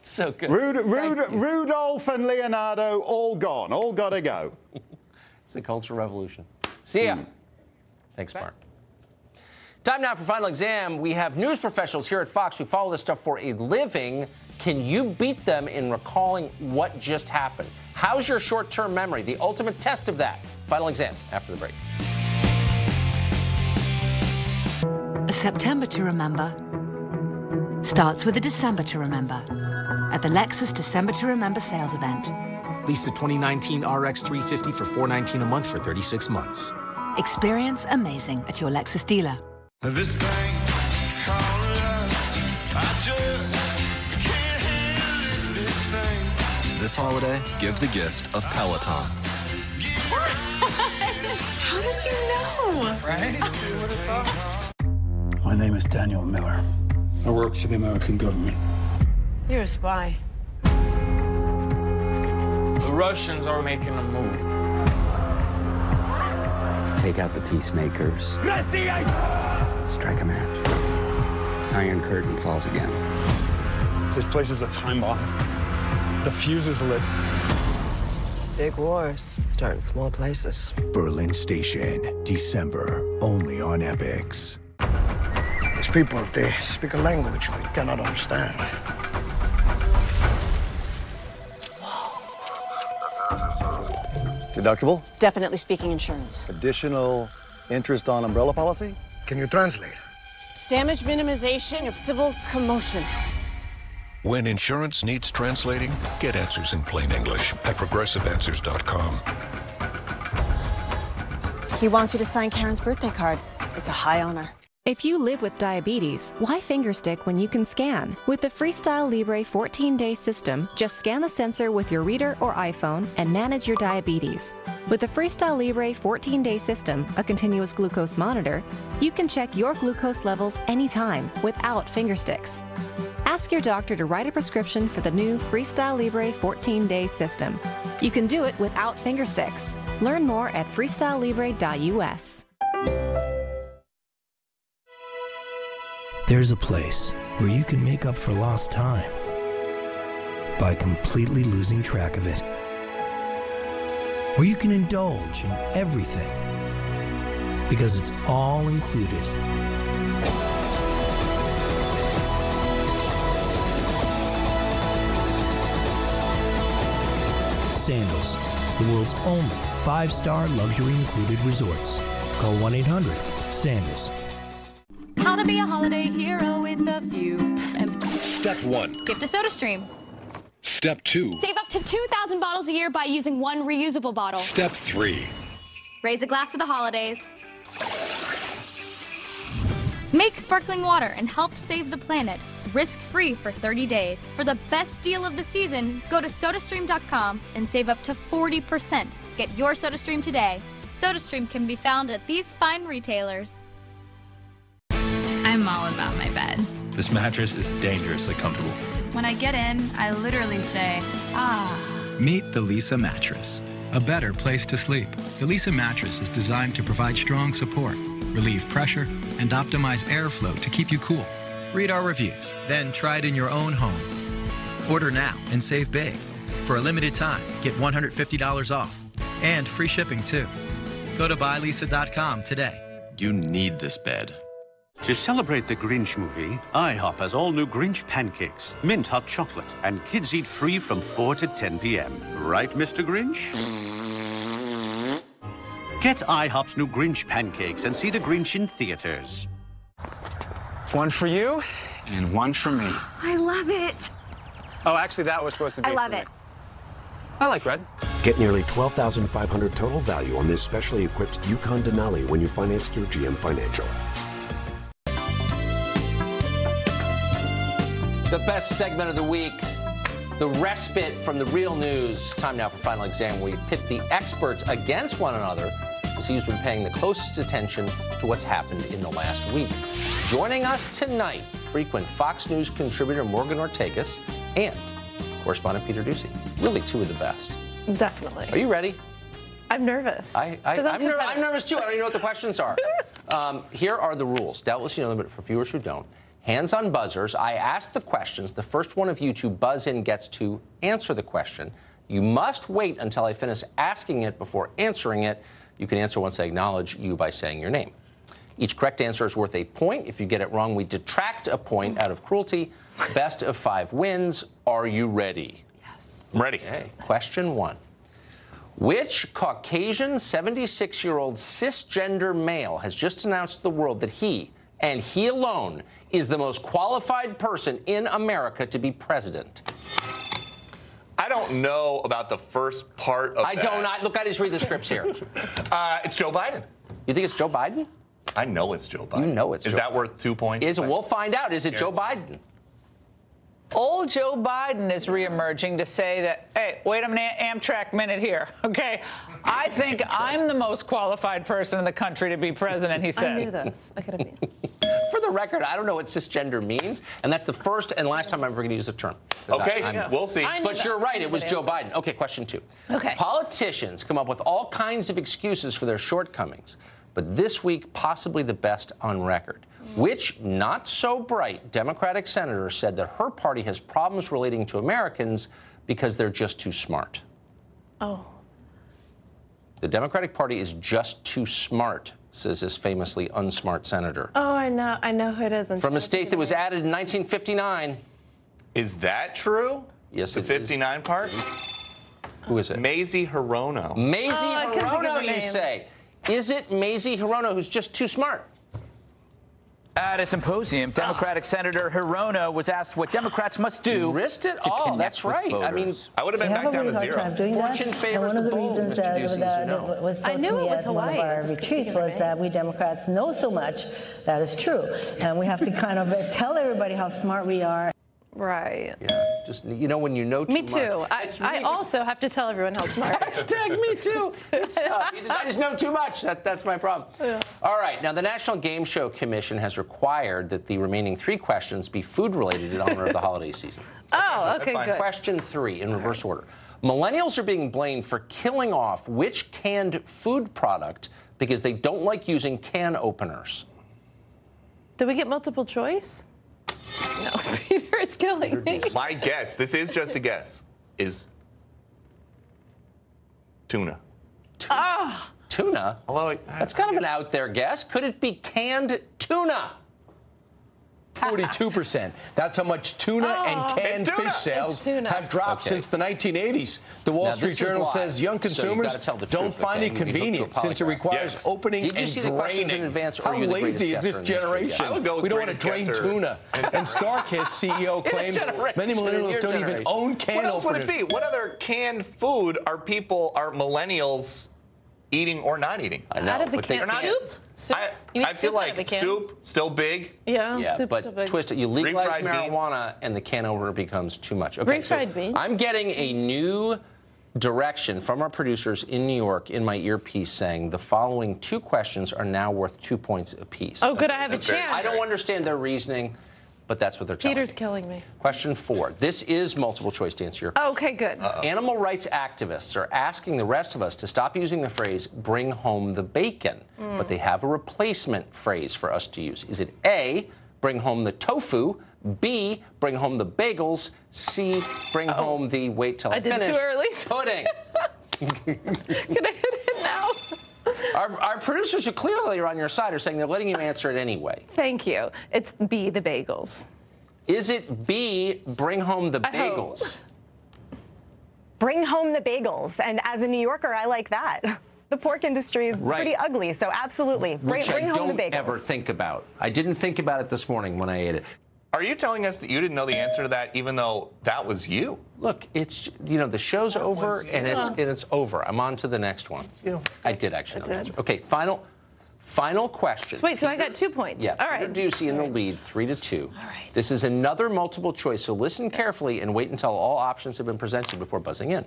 So good. Rudolph and Leonardo, all gone. All got to go. It's the Cultural Revolution. See ya. Thanks, Mark. Time now for Final Exam. We have news professionals here at Fox who follow this stuff for a living. Can you beat them in recalling what just happened? How's your short-term memory? The ultimate test of that. Final Exam after the break. A September to remember starts with a December to remember at the Lexus December to Remember sales event. Lease the 2019 RX 350 for $419 a month for 36 months. Experience amazing at your Lexus dealer. This thing called love, I just can't this holiday, give the gift of Peloton. How did you know? Right? Who would have thought? My name is Daniel Miller. I work for the American government. You're a spy. The Russians are making a move. Take out the peacemakers. Strike a match. Iron Curtain falls again. This place is a time bomb. The fuse is lit. Big wars start in small places. Berlin Station, December, only on Epix. These people, they speak a language we cannot understand. Deductible? Definitely speaking insurance. Additional interest on umbrella policy? Can you translate? Damage minimization of civil commotion. When insurance needs translating, get answers in plain English at progressiveanswers.com. He wants you to sign Karen's birthday card. It's a high honor. If you live with diabetes, why fingerstick when you can scan? With the Freestyle Libre 14-day system, just scan the sensor with your reader or iPhone and manage your diabetes. With the Freestyle Libre 14-day system, a continuous glucose monitor, you can check your glucose levels anytime without fingersticks. Ask your doctor to write a prescription for the new Freestyle Libre 14-day system. You can do it without fingersticks. Learn more at freestylelibre.us. There's a place where you can make up for lost time by completely losing track of it. Where you can indulge in everything because it's all included. Sandals, the world's only 5-star luxury included resorts. Call 1-800-SANDALS. How to be a holiday hero with a few. Step 1. Gift a SodaStream. Step 2. Save up to 2,000 bottles a year by using one reusable bottle. Step 3. Raise a glass to the holidays. Make sparkling water and help save the planet. Risk-free for 30 days. For the best deal of the season, go to SodaStream.com and save up to 40%. Get your SodaStream today. SodaStream can be found at these fine retailers. I'm all about my bed. This mattress is dangerously comfortable. When I get in, I literally say, ah. Meet the Lisa mattress, a better place to sleep. The Lisa mattress is designed to provide strong support, relieve pressure, and optimize airflow to keep you cool. Read our reviews, then try it in your own home. Order now and save big. For a limited time, get $150 off and free shipping too. Go to buylisa.com today. You need this bed. To celebrate the Grinch movie, IHOP has all new Grinch pancakes, mint hot chocolate, and kids eat free from 4 to 10 p.m. Right, Mr. Grinch? Get IHOP's new Grinch pancakes and see the Grinch in theaters. One for you and one for me. I love it. Oh, actually, that was supposed to be I love for it. me. I like red. Get nearly $12,500 total value on this specially equipped Yukon Denali when you finance through GM Financial. The best segment of the week, the respite from the real news. Time now for Final Exam. We pit the experts against one another to see who's been paying the closest attention to what's happened in the last week. Joining us tonight, frequent Fox News contributor Morgan Ortagus and correspondent Peter Ducey. Really two of the best. Definitely. Are you ready? I'm nervous. I'm nervous too. I don't even know what the questions are. Here are the rules. Doubtless you know them, but for viewers who don't. Hands on buzzers. I ask the questions. The first one of you to buzz in gets to answer the question. You must wait until I finish asking it before answering it. You can answer once I acknowledge you by saying your name. Each correct answer is worth a point. If you get it wrong, we detract a point out of cruelty. Best of 5 wins. Are you ready? Yes. I'm ready. Okay. Question 1. Which Caucasian 76-year-old cisgender male has just announced to the world that he, and he alone, is the most qualified person in America to be president? I don't know about the first part of that. Look, I just read the scripts here. It's Joe Biden. You think it's Joe Biden? I know it's Joe Biden. You know it's Is Joe that worth 2 points? We'll find out. Is it Joe Biden? Old Joe Biden is reemerging to say that, hey, wait a minute, Amtrak minute here, okay? I think I'm the most qualified person in the country to be president, he said. I knew this. I could have been. For the record, I don't know what cisgender means, and that's the first and last time I'm ever going to use the term. Okay, we'll see. But you're right, it was Joe Biden. Okay, question 2. Okay. Politicians come up with all kinds of excuses for their shortcomings, but this week, possibly the best on record. Which not-so-bright Democratic senator said that her party has problems relating to Americans because they're just too smart? Oh. The Democratic Party is just too smart, says this famously unsmart senator. Oh, I know who it is. From a state that was added in 1959. Is that true? Yes, the 59 part? Who is it? Mazie Hirono. Mazie Hirono, you say. Is it Mazie Hirono who's just too smart? At a symposium, Democratic Senator Hirono was asked what Democrats must do. You risked it? Oh, that's right. I mean, I would have been back down to zero. Fortune favors the bold, Mr. Ducey, as you know. Was told to me at one of our retreats was that we Democrats know so much. That is true. And we have to kind of tell everybody how smart we are. Right. Yeah, just, you know, when you know too much. Me too. I also have to tell everyone how smart. Hashtag me too. It's tough. I just know too much. That's my problem. Yeah. All right. Now, the National Game Show Commission has required that the remaining 3 questions be food-related in honor of the holiday season. Oh, okay, good. Question 3 in reverse order. Millennials are being blamed for killing off which canned food product because they don't like using can openers? Did we get multiple choice? No, Peter is killing me. My guess, this is just a guess, is tuna. Ah! Tuna? Although that's kind of an out there guess. Could it be canned tuna? 42%. That's how much tuna and canned fish sales have dropped since the 1980s. The Wall Street Journal says young consumers don't find it convenient since it requires opening and draining. How lazy is this generation? We don't want to drain tuna. And StarKist CEO claims many millennials don't even own can openers. What else would it be? What other canned food are millennials eating or not eating? I know. Out of a can. Soup? I feel like soup, still big. Yeah, but twist it. You legalize marijuana and the can opener becomes too much. Okay, refried beans. I'm getting a new direction from our producers in New York in my earpiece saying the following 2 questions are now worth 2 points apiece. Oh, good. I have a chance. I don't understand their reasoning, but that's what they're telling me. Peter's killing me. Question 4. This is multiple choice to answer your question. Okay, good. Animal rights activists are asking the rest of us to stop using the phrase, bring home the bacon. But they have a replacement phrase for us to use. Is it A, bring home the tofu, B, bring home the bagels, C, bring home the, wait till I finish, did it too early. pudding? Can I hit it now? Our producers who clearly are on your side are saying they're letting you answer it anyway. Thank you. It's B, the bagels. Is it B, bring home the bagels? Bring home the bagels. And as a New Yorker, I like that. The pork industry is pretty ugly, so absolutely. Bring home the bagels. Which I don't ever think about. I didn't think about it this morning when I ate it. Are you telling us that you didn't know the answer to that, even though that was you? Look, it's, you know, the show's over and it's over. I'm on to the next one. I did actually know the answer. Okay, final question. So wait, so I got 2 points. Yeah. All right. Peter Ducey in the lead, 3-2. All right. This is another multiple choice, so listen carefully and wait until all options have been presented before buzzing in.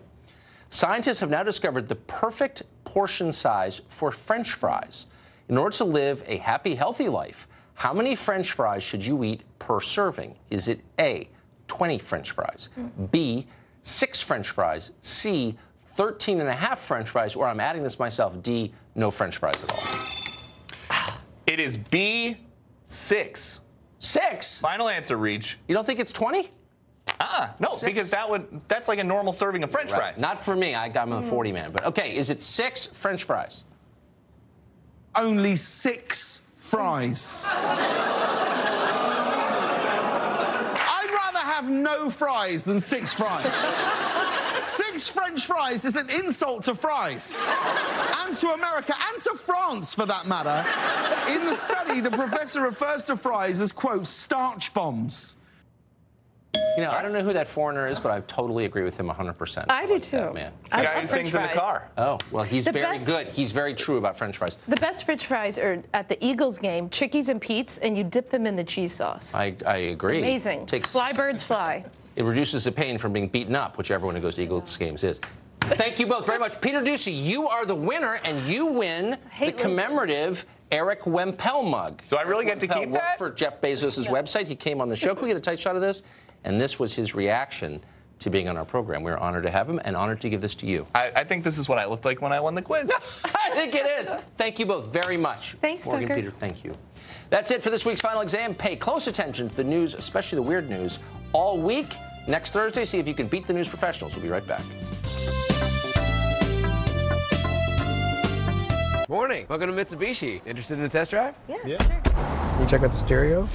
Scientists have now discovered the perfect portion size for French fries. In order to live a happy, healthy life, how many French fries should you eat per serving? Is it A, 20 French fries, B, 6 French fries, C, 13.5 French fries, or I'm adding this myself, D, no French fries at all? It is B, 6. 6? Final answer, Reach. You don't think it's 20? No, 6. Because that's like a normal serving of French fries. Not for me. I'm a 40 man. But okay, is it 6 French fries? Only 6 fries. I'd rather have no fries than 6 fries. 6 French fries is an insult to fries. And to America, and to France, for that matter. In the study, the professor refers to fries as, quote, starch bombs. You know, I don't know who that foreigner is, but I totally agree with him 100%. I do too. That man. The guy who sings in the car. Oh, well, he's very good. He's very true about French fries. The best French fries are at the Eagles game, Chickies and Pete's, and you dip them in the cheese sauce. I agree. Amazing. Fly birds fly. It reduces the pain from being beaten up, which everyone who goes to Eagles games is. Thank you both very much. Peter Ducey, you are the winner, and you win the commemorative Eric Wempel mug. Do I really get to keep that? For Jeff Bezos' website. He came on the show. Can we get a tight shot of this? And this was his reaction to being on our program. We're honored to have him and honored to give this to you. I think this is what I looked like when I won the quiz. I think it is. Thank you both very much. Thanks, Morgan, Tucker. Peter, thank you. That's it for this week's Final Exam. Pay close attention to the news, especially the weird news, all week. Next Thursday, see if you can beat the news professionals. We'll be right back. Morning. Welcome to Mitsubishi. Interested in a test drive? Yeah. Sure. Can you check out the stereo?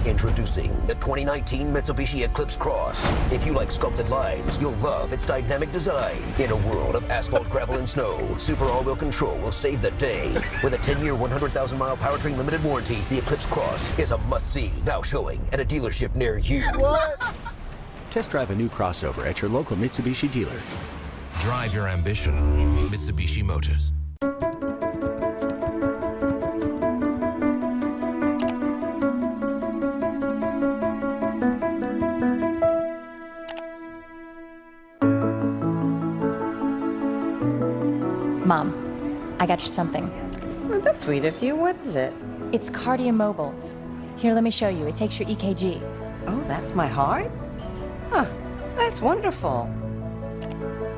Introducing the 2019 Mitsubishi Eclipse Cross. If you like sculpted lines, you'll love its dynamic design. In a world of asphalt, gravel, and snow, Super All-Wheel Control will save the day. With a 10-year, 100,000-mile powertrain limited warranty, the Eclipse Cross is a must-see. Now showing at a dealership near you. What? Test drive a new crossover at your local Mitsubishi dealer. Drive your ambition. Mitsubishi Motors. Mom, I got you something. Well, that's sweet of you. What is it? It's Cardia Mobile. Here, let me show you. It takes your EKG. Oh, that's my heart? Huh, that's wonderful.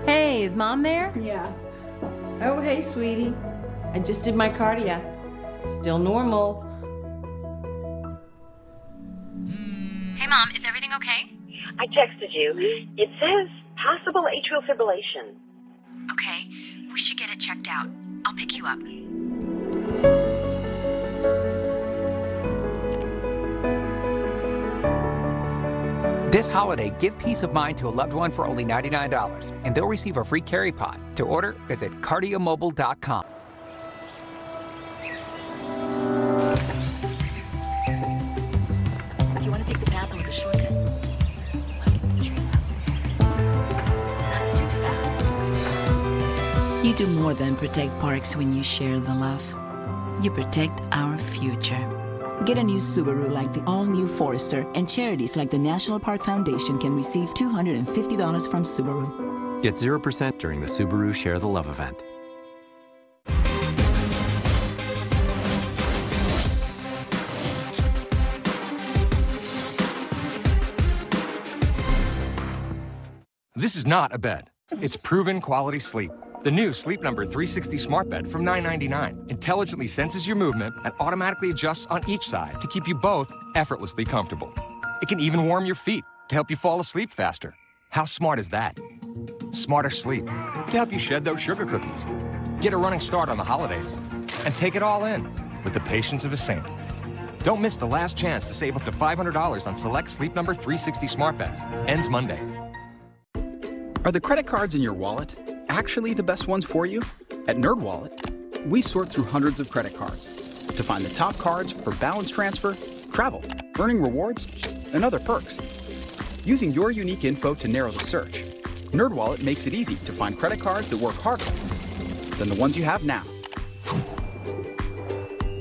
Hey, is Mom there? Yeah. Oh, hey, sweetie. I just did my cardia. Still normal. Hey, Mom, is everything okay? I texted you. It says possible atrial fibrillation. Okay, we should get it checked out. I'll pick you up. This holiday, give peace of mind to a loved one for only $99, and they'll receive a free carry pod. To order, visit cardiomobile.com. Do you want to take the path with the shortcut? Not too fast. You do more than protect parks when you share the love. You protect our future. Get a new Subaru like the all-new Forester, and charities like the National Park Foundation can receive $250 from Subaru. Get 0% during the Subaru Share the Love event. This is not a bed. It's proven quality sleep. The new Sleep Number 360 smart bed from $9.99 intelligently senses your movement and automatically adjusts on each side to keep you both effortlessly comfortable. It can even warm your feet to help you fall asleep faster. How smart is that? Smarter sleep to help you shed those sugar cookies. Get a running start on the holidays and take it all in with the patience of a saint. Don't miss the last chance to save up to $500 on select Sleep Number 360 smart beds. Ends Monday. Are the credit cards in your wallet actually the best ones for you? At NerdWallet, we sort through hundreds of credit cards to find the top cards for balance transfer, travel, earning rewards, and other perks. Using your unique info to narrow the search, NerdWallet makes it easy to find credit cards that work harder than the ones you have now.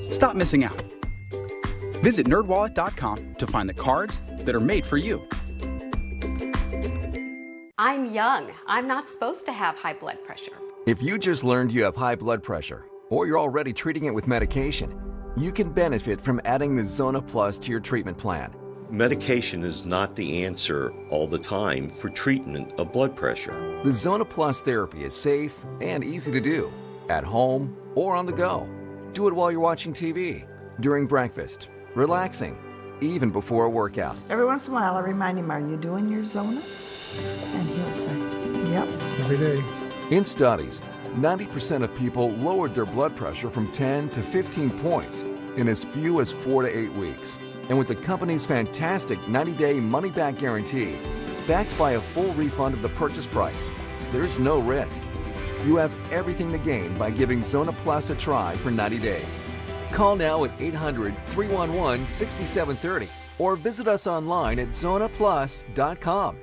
Stop missing out. Visit nerdwallet.com to find the cards that are made for you. I'm young. I'm not supposed to have high blood pressure. If you just learned you have high blood pressure, or you're already treating it with medication, you can benefit from adding the Zona Plus to your treatment plan. Medication is not the answer all the time for treatment of blood pressure. The Zona Plus therapy is safe and easy to do, at home or on the go. Do it while you're watching TV, during breakfast, relaxing, even before a workout. Every once in a while, I remind him, are you doing your Zona? And he'll say, yep. Every day. In studies, 90% of people lowered their blood pressure from 10 to 15 points in as few as 4 to 8 weeks. And with the company's fantastic 90-day money-back guarantee, backed by a full refund of the purchase price, there's no risk. You have everything to gain by giving Zona Plus a try for 90 days. Call now at 800-311-6730 or visit us online at zonaplus.com.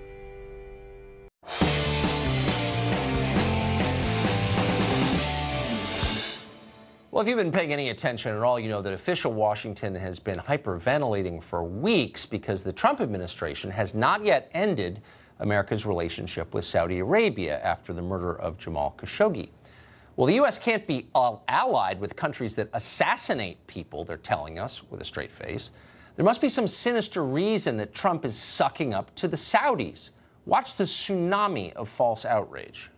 Well, if you've been paying any attention at all, you know that official Washington has been hyperventilating for weeks because the Trump administration has not yet ended America's relationship with Saudi Arabia after the murder of Jamal Khashoggi. Well, the U.S. can't be allied with countries that assassinate people, they're telling us with a straight face. There must be some sinister reason that Trump is sucking up to the Saudis. Watch the tsunami of false outrage.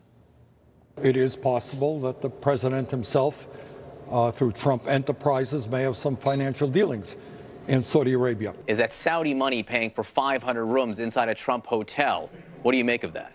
It is possible that the president himself, through Trump Enterprises, may have some financial dealings in Saudi Arabia. Is that Saudi money paying for 500 rooms inside a Trump hotel? What do you make of that?